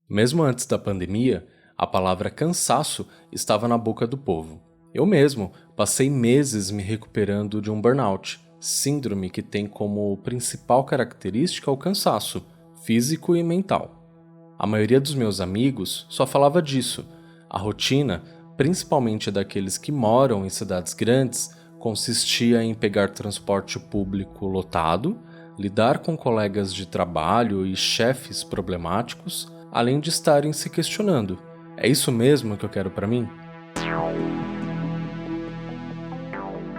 Mesmo antes da pandemia, a palavra cansaço estava na boca do povo. Eu mesmo passei meses me recuperando de um burnout, síndrome que tem como principal característica o cansaço, físico e mental. A maioria dos meus amigos só falava disso. A rotina, principalmente daqueles que moram em cidades grandes, consistia em pegar transporte público lotado, lidar com colegas de trabalho e chefes problemáticos, além de estarem se questionando: é isso mesmo que eu quero para mim?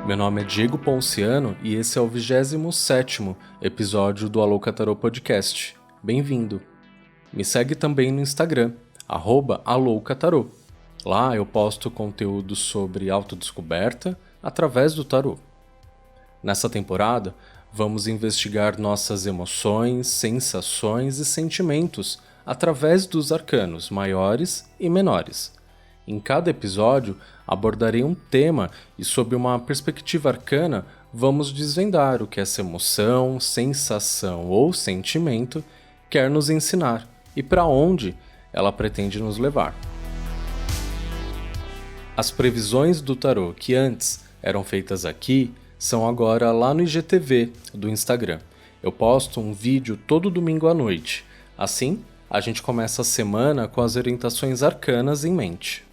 Meu nome é Diego Ponciano e esse é o 27º episódio do Alô Catarô Podcast. Bem-vindo! Me segue também no Instagram, @alôcatarô. Lá eu posto conteúdo sobre autodescoberta através do tarô. Nessa temporada, vamos investigar nossas emoções, sensações e sentimentos através dos arcanos maiores e menores. Em cada episódio, abordarei um tema e, sob uma perspectiva arcana, vamos desvendar o que essa emoção, sensação ou sentimento quer nos ensinar e para onde ela pretende nos levar. As previsões do tarô que antes eram feitas aqui são agora lá no IGTV do Instagram. Eu posto um vídeo todo domingo à noite. Assim, a gente começa a semana com as orientações arcanas em mente.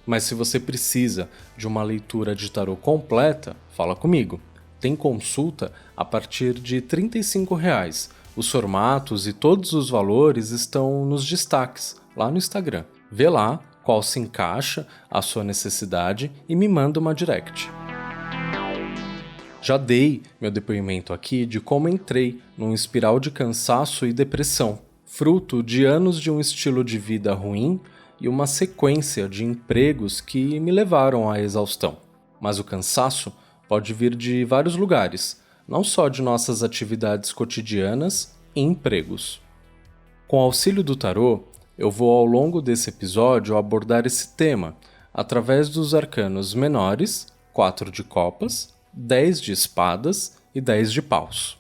Mas se você precisa de uma leitura de tarô completa, fala comigo. Tem consulta a partir de R$ 35. Os formatos e todos os valores estão nos destaques, lá no Instagram. Vê lá qual se encaixa à sua necessidade e me manda uma direct. Já dei meu depoimento aqui de como entrei num espiral de cansaço e depressão, fruto de anos de um estilo de vida ruim e uma sequência de empregos que me levaram à exaustão. Mas o cansaço pode vir de vários lugares, não só de nossas atividades cotidianas e empregos. Com o auxílio do tarô, eu vou ao longo desse episódio abordar esse tema através dos arcanos menores, 4 de copas, 10 de espadas e 10 de paus.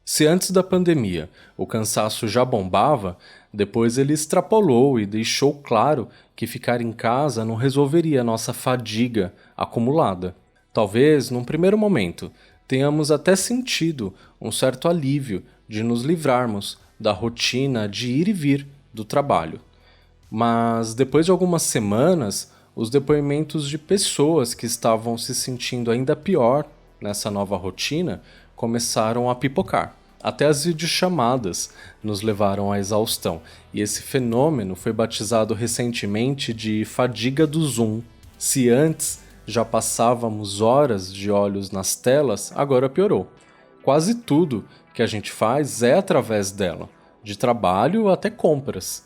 Se antes da pandemia o cansaço já bombava, depois ele extrapolou e deixou claro que ficar em casa não resolveria nossa fadiga acumulada. Talvez, num primeiro momento, tenhamos até sentido um certo alívio de nos livrarmos da rotina de ir e vir do trabalho. Mas depois de algumas semanas, os depoimentos de pessoas que estavam se sentindo ainda pior nessa nova rotina começaram a pipocar. Até as videochamadas nos levaram à exaustão, e esse fenômeno foi batizado recentemente de fadiga do Zoom. Se antes já passávamos horas de olhos nas telas, agora piorou. Quase tudo que a gente faz é através dela, de trabalho até compras.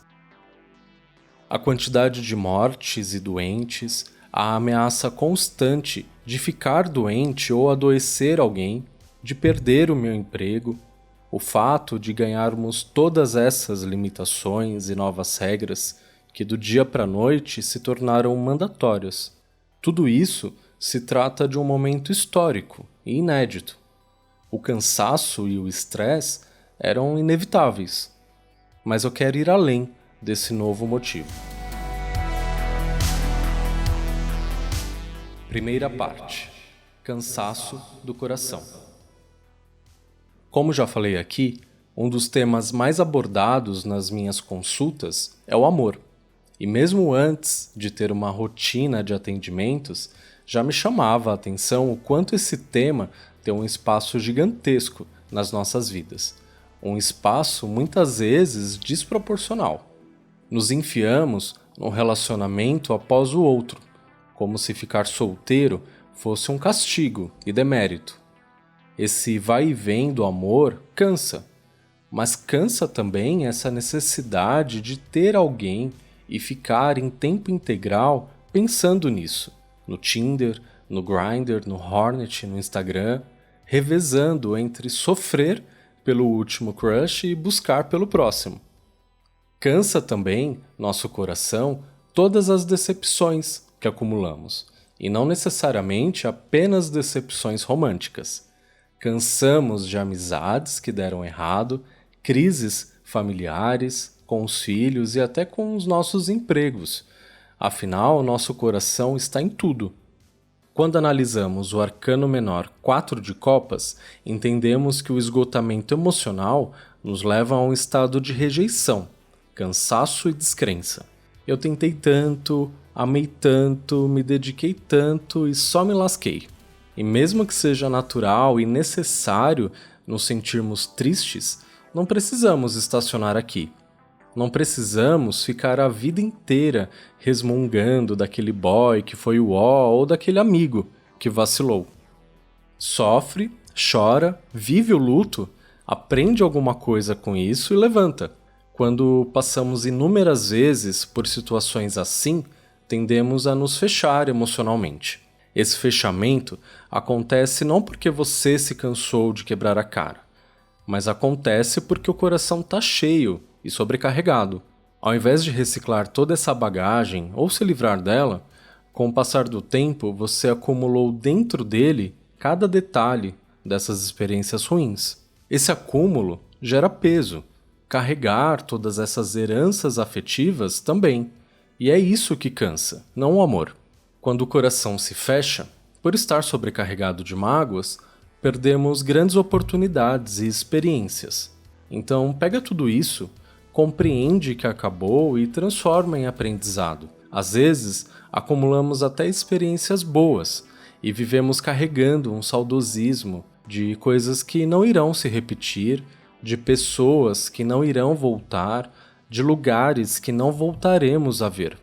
A quantidade de mortes e doentes, a ameaça constante de ficar doente ou adoecer alguém, de perder o meu emprego, o fato de ganharmos todas essas limitações e novas regras que do dia para a noite se tornaram mandatórias. Tudo isso se trata de um momento histórico e inédito. O cansaço e o estresse eram inevitáveis, mas eu quero ir além desse novo motivo. Primeira parte: cansaço do coração. Como já falei aqui, um dos temas mais abordados nas minhas consultas é o amor. E mesmo antes de ter uma rotina de atendimentos, já me chamava a atenção o quanto esse tema tem um espaço gigantesco nas nossas vidas. Um espaço muitas vezes desproporcional. Nos enfiamos num relacionamento após o outro, como se ficar solteiro fosse um castigo e demérito. Esse vai e vem do amor cansa, mas cansa também essa necessidade de ter alguém e ficar em tempo integral pensando nisso, no Tinder, no Grindr, no Hornet, no Instagram, revezando entre sofrer pelo último crush e buscar pelo próximo. Cansa também nosso coração todas as decepções que acumulamos, e não necessariamente apenas decepções românticas. Cansamos de amizades que deram errado, crises familiares, com os filhos e até com os nossos empregos. Afinal, nosso coração está em tudo. Quando analisamos o arcano menor 4 de copas, entendemos que o esgotamento emocional nos leva a um estado de rejeição, cansaço e descrença. Eu tentei tanto, amei tanto, me dediquei tanto e só me lasquei. E mesmo que seja natural e necessário nos sentirmos tristes, não precisamos estacionar aqui. Não precisamos ficar a vida inteira resmungando daquele boy que foi o ó ou daquele amigo que vacilou. Sofre, chora, vive o luto, aprende alguma coisa com isso e levanta. Quando passamos inúmeras vezes por situações assim, tendemos a nos fechar emocionalmente. Esse fechamento acontece não porque você se cansou de quebrar a cara, mas acontece porque o coração está cheio e sobrecarregado. Ao invés de reciclar toda essa bagagem ou se livrar dela, com o passar do tempo você acumulou dentro dele cada detalhe dessas experiências ruins. Esse acúmulo gera peso. Carregar todas essas heranças afetivas também. E é isso que cansa, não o amor. Quando o coração se fecha, por estar sobrecarregado de mágoas, perdemos grandes oportunidades e experiências. Então pega tudo isso, compreende que acabou e transforma em aprendizado. Às vezes, acumulamos até experiências boas e vivemos carregando um saudosismo de coisas que não irão se repetir, de pessoas que não irão voltar, de lugares que não voltaremos a ver.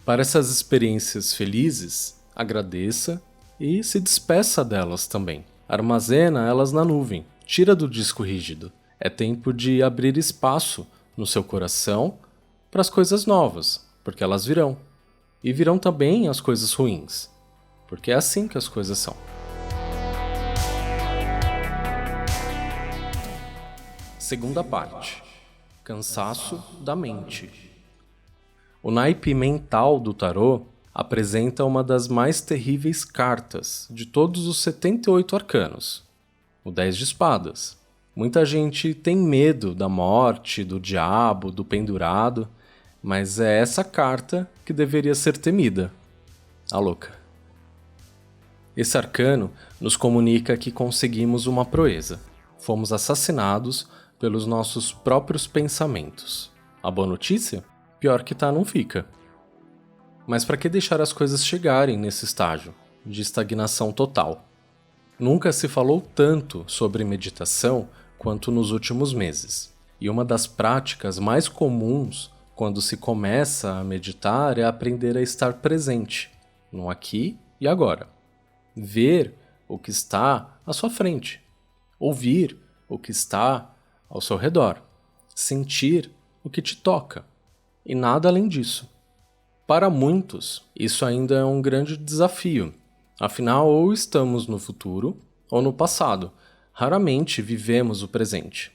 Para essas experiências felizes, agradeça e se despeça delas também. Armazena elas na nuvem, tira do disco rígido. É tempo de abrir espaço no seu coração para as coisas novas, porque elas virão. E virão também as coisas ruins, porque é assim que as coisas são. Segunda parte. Cansaço da mente. O naipe mental do tarô apresenta uma das mais terríveis cartas de todos os 78 arcanos, o 10 de espadas. Muita gente tem medo da morte, do diabo, do pendurado, mas é essa carta que deveria ser temida. A louca. Esse arcano nos comunica que conseguimos uma proeza. Fomos assassinados pelos nossos próprios pensamentos. A boa notícia? Pior que tá, não fica. Mas para que deixar as coisas chegarem nesse estágio de estagnação total? Nunca se falou tanto sobre meditação quanto nos últimos meses. E uma das práticas mais comuns quando se começa a meditar é aprender a estar presente, no aqui e agora. Ver o que está à sua frente. Ouvir o que está ao seu redor. Sentir o que te toca. E nada além disso. Para muitos, isso ainda é um grande desafio. Afinal, ou estamos no futuro ou no passado. Raramente vivemos o presente.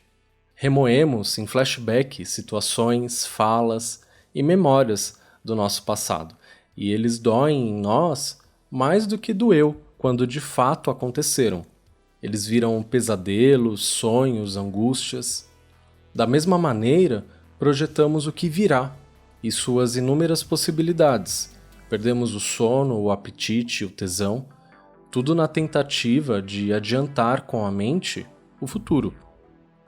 Remoemos em flashback situações, falas e memórias do nosso passado. E eles doem em nós mais do que doeu quando de fato aconteceram. Eles viram pesadelos, sonhos, angústias. Da mesma maneira, projetamos o que virá e suas inúmeras possibilidades. Perdemos o sono, o apetite, o tesão, tudo na tentativa de adiantar com a mente o futuro.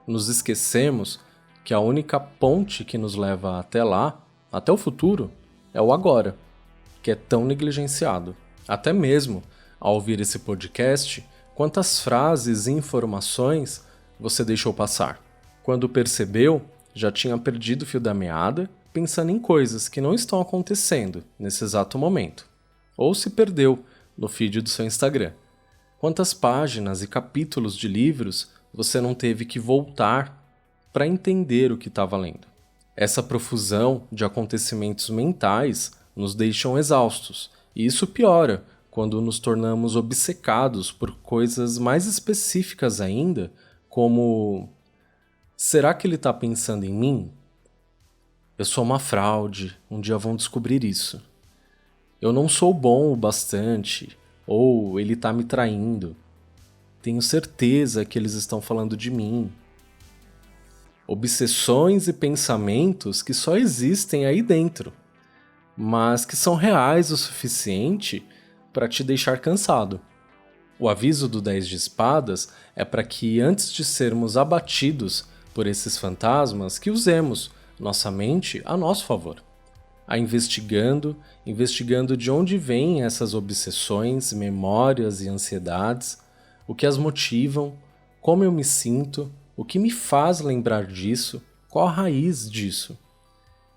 Nos esquecemos que a única ponte que nos leva até lá, até o futuro, é o agora, que é tão negligenciado. Até mesmo, ao ouvir esse podcast, quantas frases e informações você deixou passar? Quando percebeu, já tinha perdido o fio da meada, pensando em coisas que não estão acontecendo nesse exato momento. Ou se perdeu no feed do seu Instagram. Quantas páginas e capítulos de livros você não teve que voltar para entender o que estava lendo? Essa profusão de acontecimentos mentais nos deixam exaustos, e isso piora quando nos tornamos obcecados por coisas mais específicas ainda, como: será que ele está pensando em mim? Eu sou uma fraude, um dia vão descobrir isso. Eu não sou bom o bastante, ou ele está me traindo. Tenho certeza que eles estão falando de mim. Obsessões e pensamentos que só existem aí dentro, mas que são reais o suficiente para te deixar cansado. O aviso do 10 de espadas é para que, antes de sermos abatidos por esses fantasmas, que usemos nossa mente a nosso favor. Investigando de onde vêm essas obsessões, memórias e ansiedades, o que as motivam, como eu me sinto, o que me faz lembrar disso, qual a raiz disso.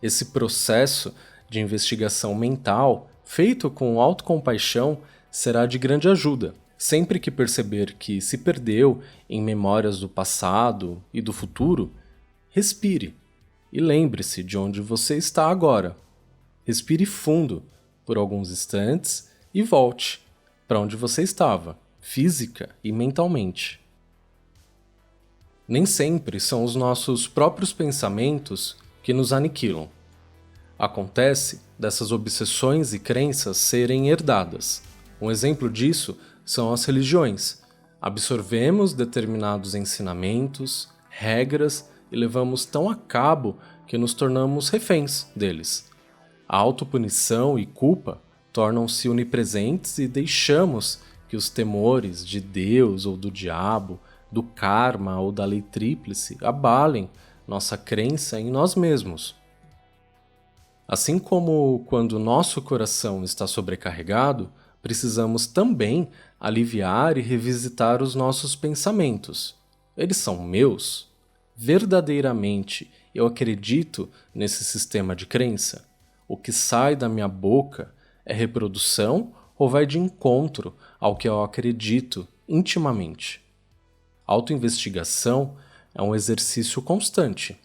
Esse processo de investigação mental, feito com autocompaixão, será de grande ajuda. Sempre que perceber que se perdeu em memórias do passado e do futuro, respire e lembre-se de onde você está agora. Respire fundo por alguns instantes e volte para onde você estava, física e mentalmente. Nem sempre são os nossos próprios pensamentos que nos aniquilam. Acontece dessas obsessões e crenças serem herdadas. Um exemplo disso são as religiões. Absorvemos determinados ensinamentos, regras e levamos tão a cabo que nos tornamos reféns deles. A autopunição e culpa tornam-se onipresentes e deixamos que os temores de Deus ou do diabo, do karma ou da lei tríplice abalem nossa crença em nós mesmos. Assim como quando nosso coração está sobrecarregado, precisamos também aliviar e revisitar os nossos pensamentos. Eles são meus? Verdadeiramente eu acredito nesse sistema de crença? O que sai da minha boca é reprodução ou vai de encontro ao que eu acredito intimamente? Autoinvestigação é um exercício constante.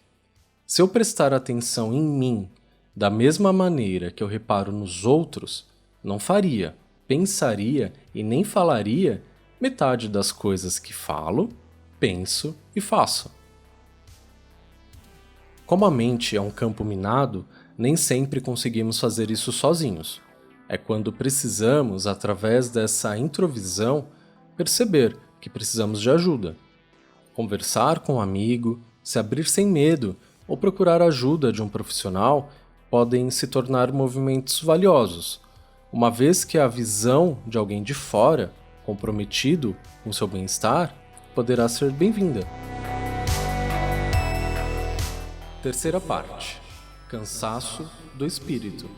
Se eu prestar atenção em mim da mesma maneira que eu reparo nos outros, não faria, pensaria e nem falaria metade das coisas que falo, penso e faço. Como a mente é um campo minado, nem sempre conseguimos fazer isso sozinhos. É quando precisamos, através dessa introvisão, perceber que precisamos de ajuda. Conversar com um amigo, se abrir sem medo ou procurar ajuda de um profissional podem se tornar movimentos valiosos, uma vez que a visão de alguém de fora, comprometido com seu bem-estar, poderá ser bem-vinda. Terceira parte: cansaço do espírito.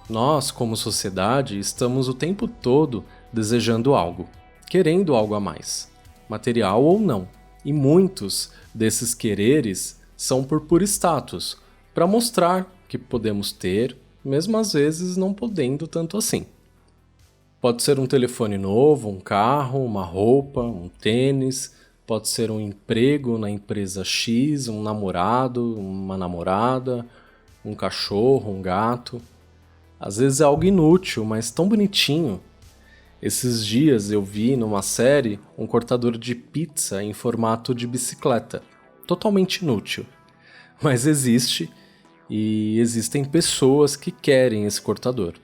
Nós, como sociedade, estamos o tempo todo desejando algo, querendo algo a mais, material ou não, e muitos desses quereres são por puro status, para mostrar que podemos ter, mesmo às vezes não podendo tanto assim. Pode ser um telefone novo, um carro, uma roupa, um tênis, pode ser um emprego na empresa X, um namorado, uma namorada, um cachorro, um gato. Às vezes é algo inútil, mas tão bonitinho. Esses dias eu vi numa série um cortador de pizza em formato de bicicleta, totalmente inútil. Mas existe, e existem pessoas que querem esse cortador.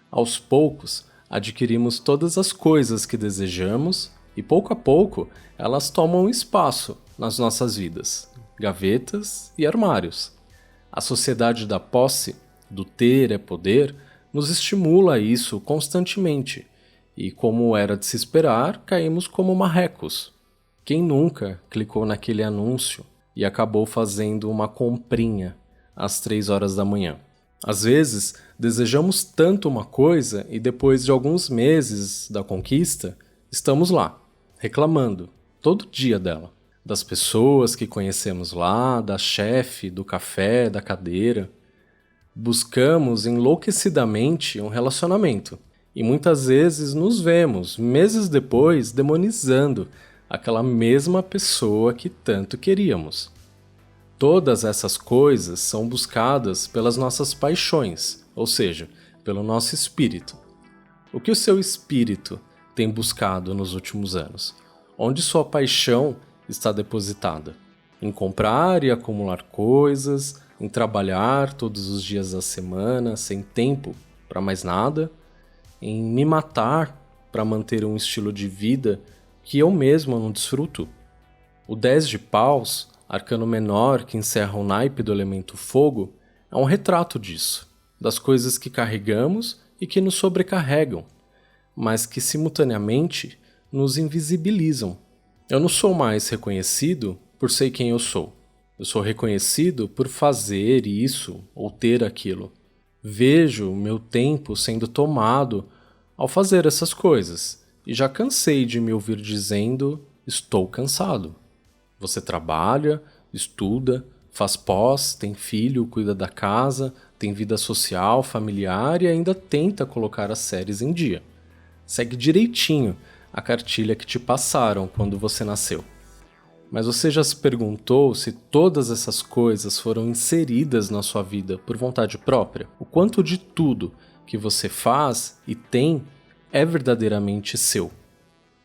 Aos poucos, adquirimos todas as coisas que desejamos e pouco a pouco elas tomam espaço nas nossas vidas, gavetas e armários. A sociedade da posse, do ter é poder, nos estimula a isso constantemente e, como era de se esperar, caímos como marrecos. Quem nunca clicou naquele anúncio e acabou fazendo uma comprinha às 3 horas da manhã? Às vezes, desejamos tanto uma coisa e depois de alguns meses da conquista, estamos lá, reclamando, todo dia dela. Das pessoas que conhecemos lá, da chefe, do café, da cadeira. Buscamos enlouquecidamente um relacionamento e muitas vezes nos vemos, meses depois, demonizando aquela mesma pessoa que tanto queríamos. Todas essas coisas são buscadas pelas nossas paixões, ou seja, pelo nosso espírito. O que o seu espírito tem buscado nos últimos anos? Onde sua paixão está depositada? Em comprar e acumular coisas, em trabalhar todos os dias da semana sem tempo para mais nada, em me matar para manter um estilo de vida que eu mesmo não desfruto. O 10 de paus, arcano menor, que encerra o naipe do elemento fogo, é um retrato disso, das coisas que carregamos e que nos sobrecarregam, mas que simultaneamente nos invisibilizam. Eu não sou mais reconhecido por ser quem eu sou. Eu sou reconhecido por fazer isso ou ter aquilo. Vejo o meu tempo sendo tomado ao fazer essas coisas e já cansei de me ouvir dizendo: estou cansado. Você trabalha, estuda, faz pós, tem filho, cuida da casa, tem vida social, familiar e ainda tenta colocar as séries em dia. Segue direitinho a cartilha que te passaram quando você nasceu. Mas você já se perguntou se todas essas coisas foram inseridas na sua vida por vontade própria? O quanto de tudo que você faz e tem é verdadeiramente seu?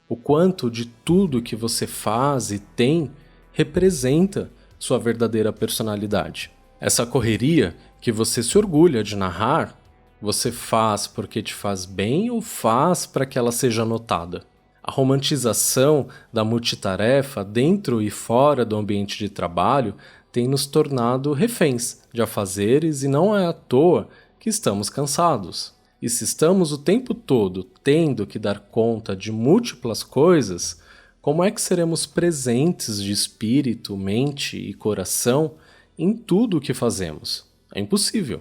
O quanto de tudo que você faz e tem representa sua verdadeira personalidade? Essa correria que você se orgulha de narrar, você faz porque te faz bem ou faz para que ela seja notada? A romantização da multitarefa dentro e fora do ambiente de trabalho tem nos tornado reféns de afazeres e não é à toa que estamos cansados. E se estamos o tempo todo tendo que dar conta de múltiplas coisas, como é que seremos presentes de espírito, mente e coração em tudo o que fazemos? É impossível.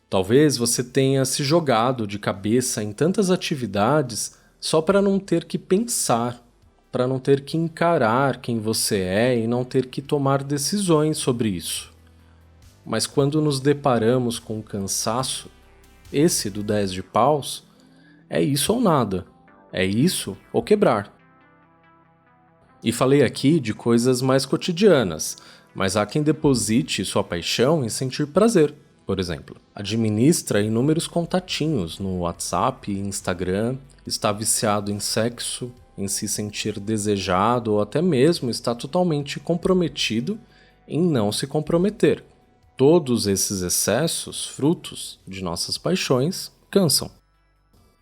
Talvez você tenha se jogado de cabeça em tantas atividades só para não ter que pensar, para não ter que encarar quem você é e não ter que tomar decisões sobre isso. Mas quando nos deparamos com o cansaço, esse do 10 de paus, é isso ou nada, é isso ou quebrar. E falei aqui de coisas mais cotidianas, mas há quem deposite sua paixão em sentir prazer. Por exemplo, administra inúmeros contatinhos no WhatsApp e Instagram, está viciado em sexo, em se sentir desejado ou até mesmo está totalmente comprometido em não se comprometer. Todos esses excessos, frutos de nossas paixões, cansam.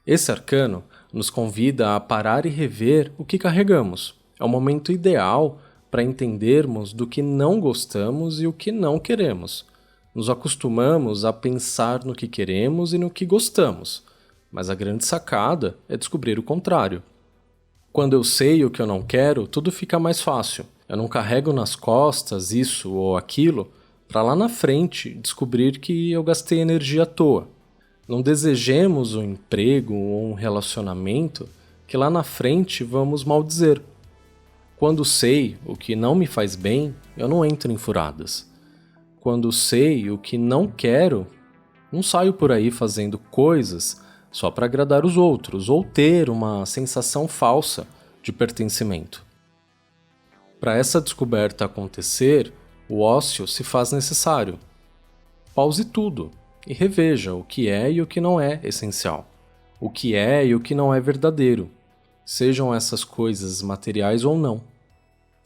Esse arcano nos convida a parar e rever o que carregamos. É o momento ideal para entendermos do que não gostamos e o que não queremos. Nos acostumamos a pensar no que queremos e no que gostamos, mas a grande sacada é descobrir o contrário. Quando eu sei o que eu não quero, tudo fica mais fácil. Eu não carrego nas costas isso ou aquilo para lá na frente descobrir que eu gastei energia à toa. Não desejemos um emprego ou um relacionamento que lá na frente vamos maldizer. Quando sei o que não me faz bem, eu não entro em furadas. Quando sei o que não quero, não saio por aí fazendo coisas só para agradar os outros ou ter uma sensação falsa de pertencimento. Para essa descoberta acontecer, o ócio se faz necessário. Pause tudo e reveja o que é e o que não é essencial, o que é e o que não é verdadeiro, sejam essas coisas materiais ou não.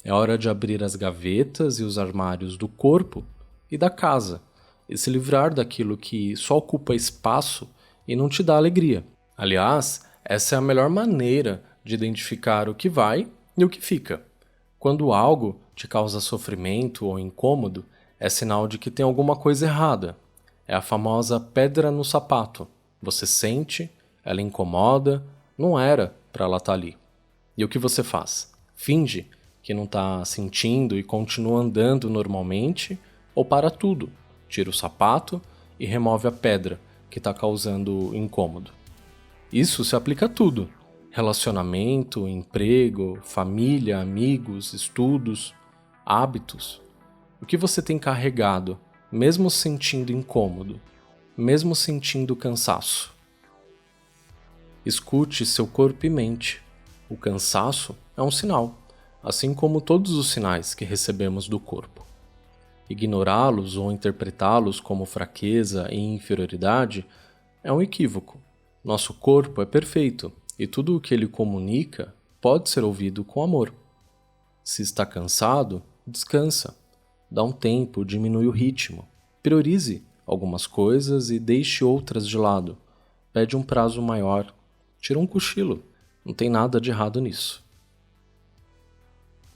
É hora de abrir as gavetas e os armários do corpo e da casa, e se livrar daquilo que só ocupa espaço e não te dá alegria. Aliás, essa é a melhor maneira de identificar o que vai e o que fica. Quando algo te causa sofrimento ou incômodo, é sinal de que tem alguma coisa errada. É a famosa pedra no sapato. Você sente, ela incomoda, não era para ela estar ali. E o que você faz? Finge que não está sentindo e continua andando normalmente, ou para tudo, tira o sapato e remove a pedra que está causando incômodo. Isso se aplica a tudo: relacionamento, emprego, família, amigos, estudos, hábitos. O que você tem carregado, mesmo sentindo incômodo, mesmo sentindo cansaço? Escute seu corpo e mente. O cansaço é um sinal, assim como todos os sinais que recebemos do corpo. Ignorá-los ou interpretá-los como fraqueza e inferioridade é um equívoco. Nosso corpo é perfeito e tudo o que ele comunica pode ser ouvido com amor. Se está cansado, descansa. Dá um tempo, diminui o ritmo. Priorize algumas coisas e deixe outras de lado. Pede um prazo maior. Tira um cochilo. Não tem nada de errado nisso.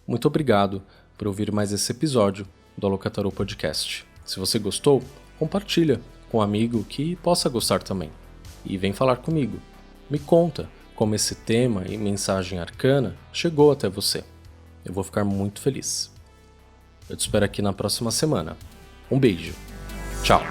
Muito obrigado por ouvir mais esse episódio do Alocataru Podcast. Se você gostou, compartilha com um amigo que possa gostar também. E vem falar comigo. Me conta como esse tema e mensagem arcana chegou até você. Eu vou ficar muito feliz. Eu te espero aqui na próxima semana. Um beijo. Tchau.